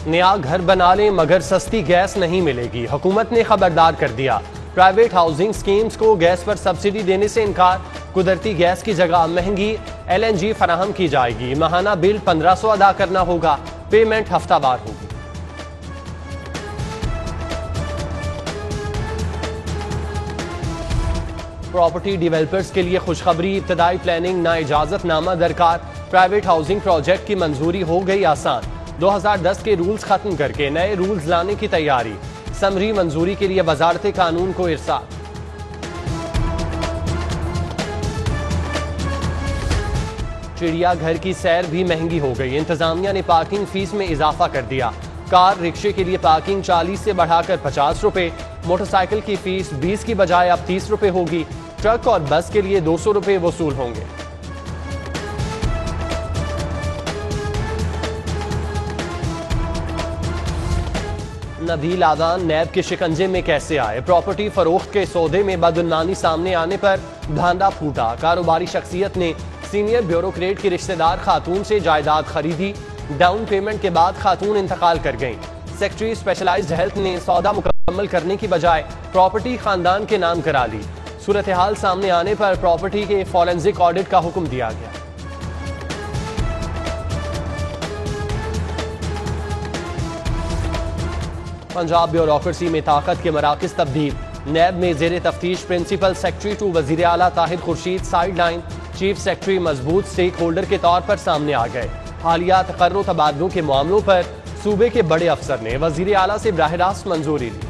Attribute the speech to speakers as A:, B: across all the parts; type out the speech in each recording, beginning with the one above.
A: नया घर बना लें मगर सस्ती गैस नहीं मिलेगी, हुकूमत ने खबरदार कर दिया। प्राइवेट हाउसिंग स्कीम्स को गैस पर सब्सिडी देने से इनकार, कुदरती गैस की जगह महंगी LNG फराहम की जाएगी। माहाना बिल 1500 अदा करना होगा, पेमेंट हफ्तावार होगी। प्रॉपर्टी डेवलपर्स के लिए खुशखबरी, इब्तदाई प्लानिंग ना इजाजतनामा दरकार। प्राइवेट हाउसिंग प्रोजेक्ट की मंजूरी हो गई आसान, 2010 के रूल्स खत्म करके नए रूल्स लाने की तैयारी। समरी मंजूरी के लिए वजारत कानून को इरसाल। चिड़ियाघर की सैर भी महंगी हो गई, इंतजामिया ने पार्किंग फीस में इजाफा कर दिया। कार रिक्शे के लिए पार्किंग 40 से बढ़ाकर 50 रुपए, मोटरसाइकिल की फीस 20 की बजाय अब 30 रुपए होगी। ट्रक और बस के लिए 200 रुपए वसूल होंगे। नबील आदान नैब के शिकंजे में कैसे आए, प्रॉपर्टी फरोख्त के सौदे में बदउन्नानी सामने आने पर धांधा फूटा। कारोबारी शख्सियत ने सीनियर ब्यूरोक्रेट की रिश्तेदार खातून से जायदाद खरीदी, डाउन पेमेंट के बाद खातून इंतकाल कर गईं। सेक्रेटरी स्पेशलाइज्ड हेल्थ ने सौदा मुकम्मल करने की बजाय प्रॉपर्टी खानदान के नाम करा ली। सूरत हाल सामने आने पर प्रॉपर्टी के फॉरेंसिक ऑडिट का हुक्म दिया गया। पंजाब ब्यूरोक्रेसी में ताकत के मराकज तब्दील, नैब में जेर तफ्तीश प्रिंसिपल सेक्रेटरी टू वजीर आला Tahir Khurshid side line, chief secretary मजबूत स्टेक होल्डर के तौर पर सामने आ गए। हालिया तकर्रो तबादलों के मामलों पर सूबे के बड़े अफसर ने वजीर आला से बराह रास्त मंजूरी ली।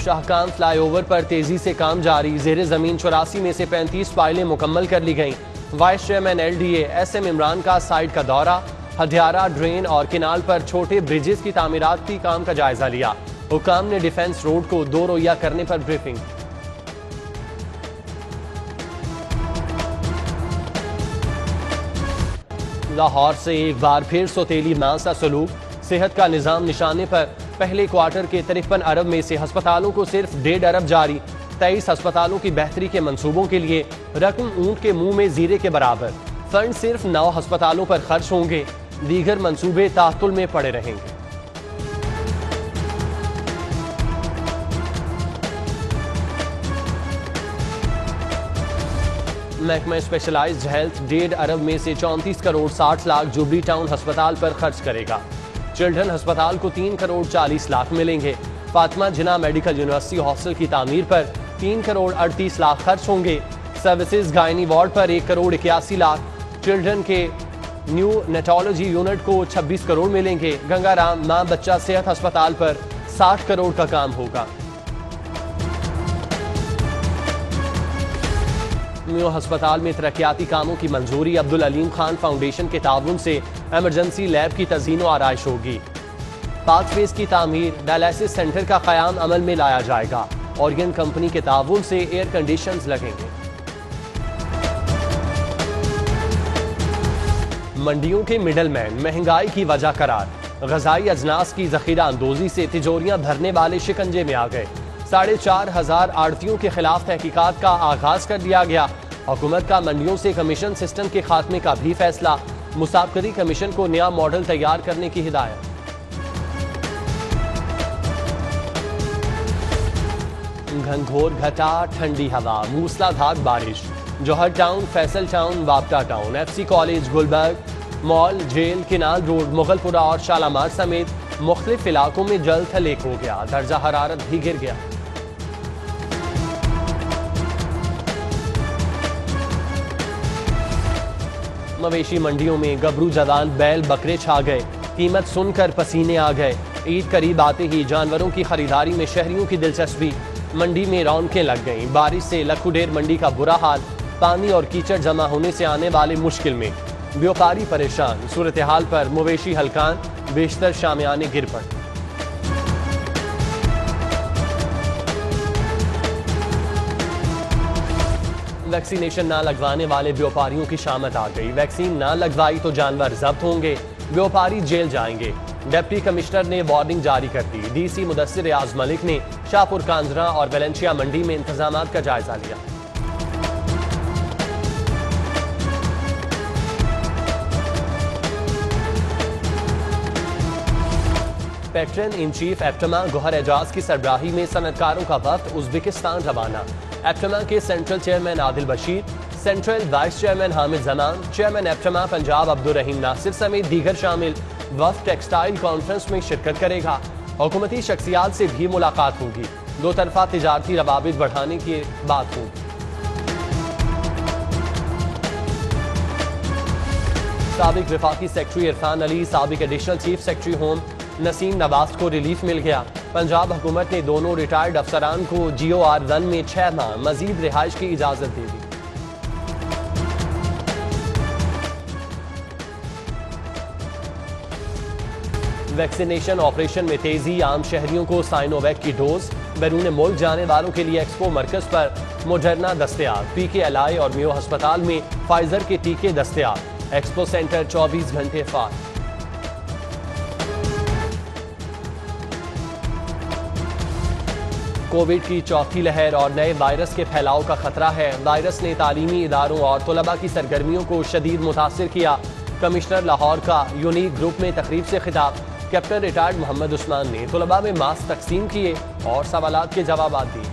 A: शाहकाम फ्लाईओवर पर तेजी से काम जारी, जेर जमीन 84 में से 35 फाइलें मुकम्मल कर ली गईं। Vice chairman LDA SM Imran का साइट का दौरा, हडियारा ड्रेन और किनाल पर छोटे ब्रिजेस की तामीराती काम का जायजा लिया। हुकाम ने डिफेंस रोड को 2 रोया करने पर ब्रीफिंग। लाहौर से एक बार फिर सौतेली मांसा सलूक, सेहत का निजाम निशाने पर पहले क्वार्टर के 53 अरब में से अस्पतालों को सिर्फ 1.5 अरब जारी। 23 अस्पतालों की बेहतरी के मंसूबों के लिए रकम ऊंट के मुंह में जीरे के बराबर। फंड सिर्फ 9 अस्पतालों पर खर्च होंगे, दीगर मंसूबे तातुल में पड़े रहेंगे। महकमा स्पेशलाइज्ड हेल्थ 1.5 अरब में से 34 करोड़ 60 लाख जुबली टाउन अस्पताल पर खर्च करेगा। चिल्ड्रन अस्पताल को 3 करोड़ 40 लाख मिलेंगे। फातिमा जिन्ना मेडिकल यूनिवर्सिटी हॉस्टल की तामीर पर 3 करोड़ 38 लाख खर्च होंगे। सर्विसेज गायनी वार्ड पर 1 करोड़ 81 लाख। चिल्ड्रन के न्यू नेटोलॉजी यूनिट को 26 करोड़ मिलेंगे। गंगाराम मां बच्चा सेहत अस्पताल पर 60 करोड़ का काम होगा। न्यू अस्पताल में तरक्याती कामों की मंजूरी, अब्दुल अलीम खान फाउंडेशन के ताउन से एमरजेंसी लैब की तज़ीन व आराइश होगी। 5 फेज की तामीर, डायलिसिस सेंटर का क़याम अमल में लाया जाएगा। ऑर्गन कंपनी के ताउन से एयर कंडीशंस लगेंगे। मंडियों के मिडलमैन महंगाई की वजह करार, ग़ज़ाई अजनास की ज़ख़ीरा अंदोज़ी से तिजोरियां भरने वाले शिकंजे में आ गए। 4,500 आड़तियों के खिलाफ तहकीकात का आगाज कर दिया गया। हुकूमत का मंडियों से कमीशन सिस्टम के खात्मे का भी फैसला, मुसाफिरी कमीशन को नया मॉडल तैयार करने की हिदायत। घनघोर घटा, ठंडी हवा, मूसलाधार बारिश। Johar town, Faisal town, Wapda town, FC college, Gulberg mall, jail, canal road, Mughalpura और शालामार समेत मुख्तलिफ इलाकों में जल थल हो गया। दर्जा हरारत भी गिर गया। मवेशी मंडियों में गबरू जवान बैल बकरे छा गए, कीमत सुनकर पसीने आ गए। ईद करीब आते ही जानवरों की खरीदारी में शहरियों की दिलचस्पी, मंडी में रौनकें लग गईं। बारिश से लखुडेर मंडी का बुरा हाल, पानी और कीचड़ जमा होने से आने वाले मुश्किल में, व्यापारी परेशान। सूरत हाल पर मवेशी हलकान, बेशतर शामियाने गिर पड़े। वैक्सीनेशन ना लगवाने वाले व्यापारियों की शामत आ गई। वैक्सीन ना लगवाई तो जानवर जब्त होंगे, व्यापारी जेल जाएंगे। डिप्टी कमिश्नर ने वार्निंग जारी कर दी। DC मुदस्सिर रियाज मलिक ने शाहपुर कांजरा और वेलेंशिया मंडी में इंतजामात का जायजा लिया। Patron in chief APTMA Gohar Ejaz की सरबराही में सनतकारों का वफ्द उज्बेकिस्तान रवाना। एप्टमा के central chairman Adil Bashir, central vice chairman Hamid Zaman, chairman APTMA Punjab Abdul Rahim Nasir समेत दीगर शामिल वफ्द टेक्सटाइल कॉन्फ्रेंस में शिरकत करेगा। हुकूमती शख्सियात से भी मुलाकात होगी। दो तरफा तिजारती रवाबित बढ़ाने की बात होगी। साबिक वफाकी सेक्रेटरी इरफान अली, साबिक additional chief secretary home Naseem Nawaz को रिलीफ मिल गया। पंजाब हुकूमत ने दोनों रिटायर्ड अफसरान को GOR1 में 6 माह मजीद रिहाइश की इजाजत दे दी। वैक्सीनेशन ऑपरेशन में तेजी, आम शहरियों को साइनोवैक की डोज। बैरून मुल्क जाने वालों के लिए एक्सपो मरकज पर मोडर्ना दस्तयाब। PKLI और मेयो अस्पताल में फाइजर के टीके दस्तयाब। एक्सपो सेंटर 24 घंटे फार। कोविड की चौथी लहर और नए वायरस के फैलाव का खतरा है। वायरस ने तालीमी इदारों और तलबा की सरगर्मियों को शदीद मुतासिर किया। कमिश्नर लाहौर का यूनिक ग्रुप में तकरीब से खिताब। कैप्टन रिटायर्ड मोहम्मद उस्मान ने तलबा में मास्क तकसीम किए और सवालात के जवाब दिए।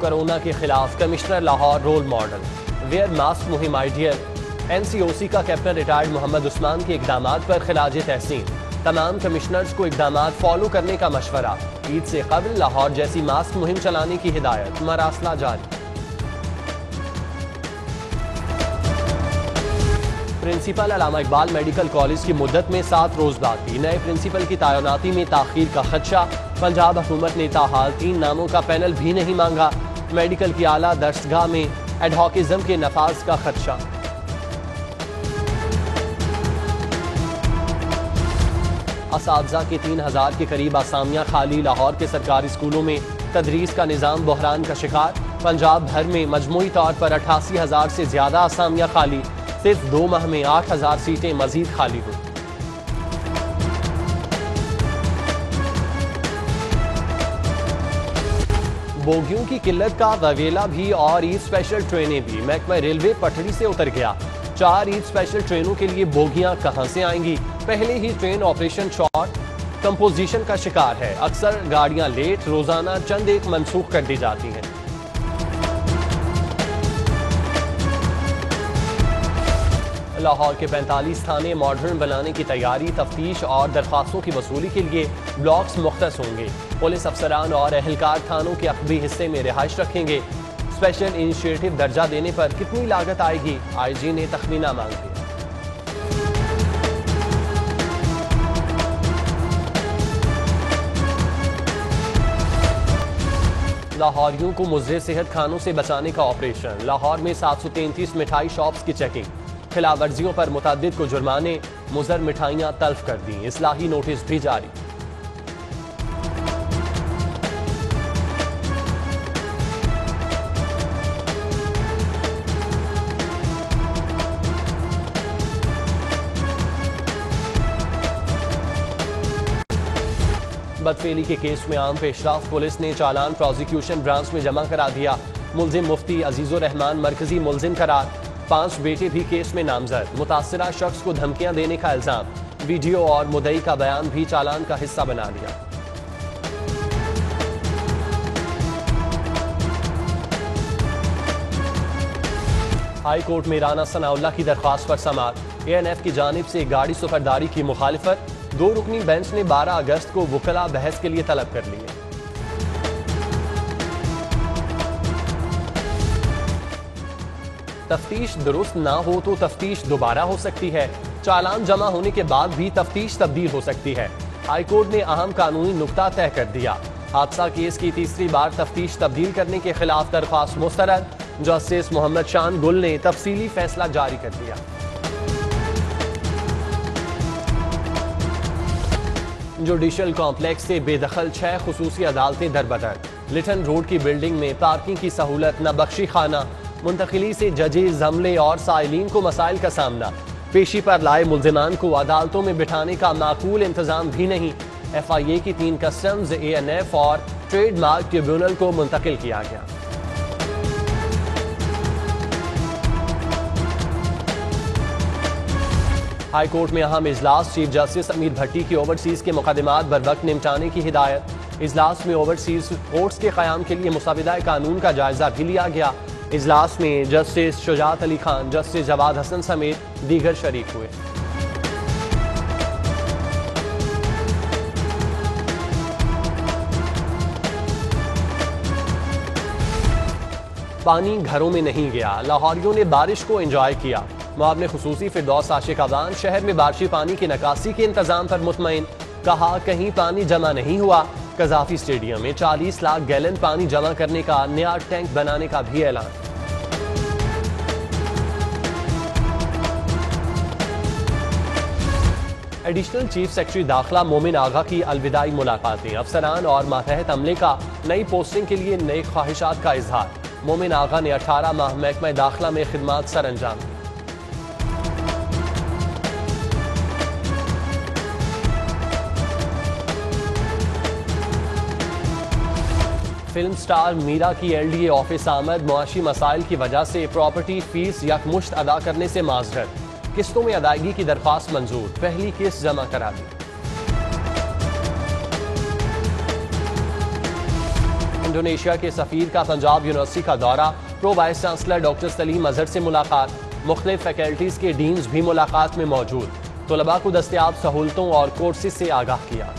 A: कोरोना के खिलाफ commissioner Lahore role model. Wear mask मुहिम आइडियल। NCOC का कैप्टन रिटायर्ड मोहम्मद उस्मान के इकदामात पर खिलाज तहसीन। तमाम कमिश्नर्स को इकदामात फॉलो करने का मशवरा। ईद से कबल लाहौर जैसी मास्क मुहिम चलाने की हिदायत। मरासला जारी। प्रिंसिपल अल्लामा इकबाल मेडिकल कॉलेज की मुद्दत में 7 रोज बाकी। नए प्रिंसिपल की तैनाती में ताखीर का खदशा। पंजाब हुकूमत ने ताहाल 3 नामों का पैनल भी नहीं मांगा। मेडिकल की आला दरसगाह में एडहॉकिज्म के नफाज का खदशा। असातिज़ा के 3000 के करीब आसामियां खाली। लाहौर के सरकारी स्कूलों में तदरीस का निज़ाम बहरान का शिकार। पंजाब भर में मजमूई तौर पर 88,000 से ज्यादा आसामियां खाली। सिर्फ 2 माह में 8,000 सीटें मजीद खाली हुई। बोगियों की किल्लत का गवेला भी और ईद स्पेशल ट्रेनें भी। महकमा रेलवे पटरी से उतर गया। 4 ईद स्पेशल ट्रेनों के लिए बोगियां कहां से आएंगी? पहले ही ट्रेन ऑपरेशन शॉर्ट कंपोजिशन का शिकार है। अक्सर गाड़ियां लेट, रोजाना चंद एक मंसूख कर दी जाती हैं। लाहौर के 45 थाने मॉडर्न बनाने की तैयारी। तफ्तीश और दरख्वास्तों की वसूली के लिए ब्लॉक्स मुख्तस होंगे। पुलिस अफसरान और एहलकार थानों के अकबी हिस्से में रिहाइश रखेंगे। स्पेशल इनिशिएटिव दर्जा देने पर कितनी लागत आएगी? IG ने तखमीना मांग लिया। लाहौरियों को मुज़र सेहत खानों से बचाने का ऑपरेशन। लाहौर में 733 मिठाई शॉप्स की चेकिंग। खिलाफ वर्जियों पर मुतअद्दिद को जुर्माने। मुज़र मिठाइयां तल्फ कर दी। इस्लाही नोटिस भी जारी। बदफेली के केस में आम पेशरफ। पुलिस ने चालान प्रोसिक्यूशन ब्रांच में जमा करा दिया। मुल्जिम मुफ्ती अजीजुर रहमान मरकजी मुल्जिम करार। 5 बेटे भी केस में नामजद। मुतासिरा शख्स को धमकियां देने का इल्जाम। वीडियो और मुद्दई का बयान भी चालान का हिस्सा बना लिया। हाई कोर्ट में राना सनाउल्लाह की दरख्वास्त पर समाअत। ANF की जानिब से गाड़ी सुपरदारी की मुखालिफत। 2 रुकनी बेंच ने 12 अगस्त को वकला बहस के लिए तलब कर लिए। तफ्तीश दुरुस्त ना हो तो तफ्तीश दोबारा हो सकती है। चालान जमा होने के बाद भी तफ्तीश तब्दील हो सकती है। हाईकोर्ट ने अहम कानूनी नुक्ता तय कर दिया। हादसा केस की तीसरी बार तफ्तीश तब्दील करने के खिलाफ दरख्वास्त मुस्तरद। जस्टिस मोहम्मद शान गुल ने तफसीली फैसला जारी कर दिया। जुडिशल कॉम्प्लेक्स से बेदखल 6 खुसूसी अदालतें दरबदर। लिटन रोड की बिल्डिंग में पार्किंग की सहूलत न बख्शी खाना। मुंतकिली से जजेस, जमले और साइलिन को मसाइल का सामना। पेशी पर लाए मुल्जिमान को अदालतों में बिठाने का माकूल इंतजाम भी नहीं। FIA की 3 कस्टम्स, ANF और ट्रेडमार्क ट्रिब्यूनल को मुंतकिल किया गया। हाई कोर्ट में अहम इजलास, चीफ जस्टिस अमीर भट्टी की ओवरसीज के मुकदमात बरवक्त निपटाने की हिदायत। इजलास में ओवरसीज कोर्ट्स के क़याम के लिए मुसाविदा कानून का जायजा भी लिया गया। इजलास में जस्टिस शुजात अली खान, जस्टिस जवाद हसन समेत दीगर शरीक हुए। पानी घरों में नहीं गया, लाहौरियों ने बारिश को एंजॉय किया। मुआवने खुसूसी फिरदौस आशिक अवान शहर में बारिशी पानी की निकासी के इंतजाम पर मुतमईन, कहा कहीं पानी जमा नहीं हुआ। कजाफी स्टेडियम में 40 लाख गैलन पानी जमा करने का नया टैंक बनाने का भी ऐलान। एडिशनल चीफ सेक्रेटरी दाखिला मोमिन आगा की अलविदाई मुलाकातें, अफसरान और मातहत अमले का नई पोस्टिंग के लिए नई ख्वाहिशात का इजहार। मोमिन आगा ने 18 माह महकमा दाखिला में खिदमात सर अंजाम दी। फिल्म स्टार मीरा की LDA ऑफिस आमद, मुआशी मसाइल की वजह से प्रॉपर्टी फीस यकमुश्त अदा करने से माजरत। किस्तों में अदायगी की दरख्वास्त मंजूर, पहली किस्त जमा करा दी। इंडोनेशिया के सफीर का पंजाब यूनिवर्सिटी का दौरा, pro vice chancellor doctor Salim Azhar से मुलाकात। मुख्तलिफ फैकल्टीज के डीन्स भी मुलाकात में मौजूद, तलबा को दस्तयाब सहूलतों और कोर्सेज से आगाह किया।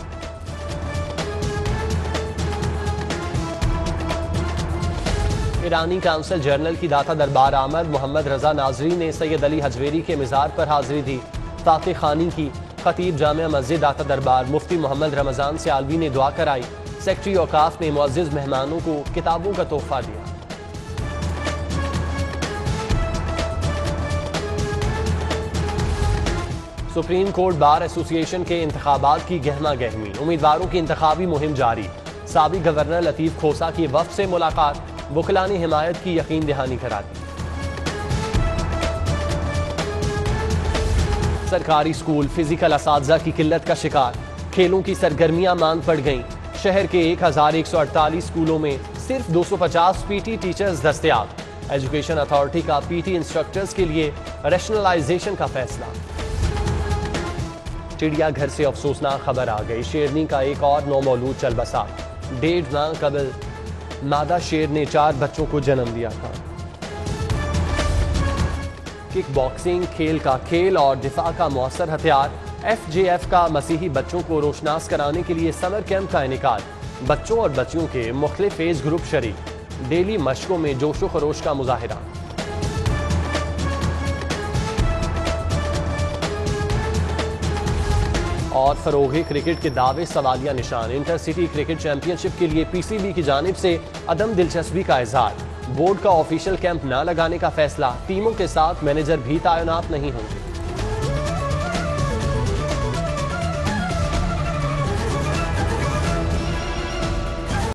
A: ईरानी काउंसिल जनरल की दाता दरबार आमद, मोहम्मद रजा नाजरी ने सैयद अली हजवेरी के मिजार पर हाजिरी दी। फातिह खानी की खतीब जामिया मस्जिद दाता दरबार मुफ्ती मोहम्मद रमजान से आलवी ने दुआ कराई। सेक्रेटरी औकाफ ने मुअज्जिज मेहमानों को किताबों का तोहफा दिया। सुप्रीम कोर्ट बार एसोसिएशन के इंतखाबात की गहमा गहमी, उम्मीदवारों की इंतखाबी मुहिम जारी। साबिक गवर्नर लतीफ खोसा की वफ्द से मुलाकात, वकला ने हिमायत की यकीन दहानी करा दी। सरकारी स्कूल फिजिकल असातिज़ा की किल्लत का शिकार, खेलों की सरगर्मियां मांद पड़ गईं। शहर के 1148 स्कूलों में सिर्फ 250 PT टीचर्स दस्तयाब। एजुकेशन अथॉरिटी का PT इंस्ट्रक्टर्स के लिए रैशनलाइजेशन का फैसला। चिड़ियाघर से अफसोसनाक खबर आ गई, शेरनी का एक और नौमौलूद चल बसा। 1.5 माह कबल मादा शेर ने 4 बच्चों को जन्म दिया था। किक बॉक्सिंग खेल का खेल और दिफा का मौसर हथियार। FJF का मसीही बच्चों को रोशनास कराने के लिए समर कैंप का इनेकाद। बच्चों और बच्चियों के मुख्तलिफ एज ग्रुप शरीक। डेली मशकों में जोशो खरोश का मुजाहिरा। और फरोगे क्रिकेट के दावे सवालिया निशान। इंटरसिटी क्रिकेट चैंपियनशिप के लिए PCB की जानिब से अदम दिलचस्पी का इजहार। बोर्ड का ऑफिशियल कैंप न लगाने का फैसला, टीमों के साथ मैनेजर भी तैनात नहीं होंगे।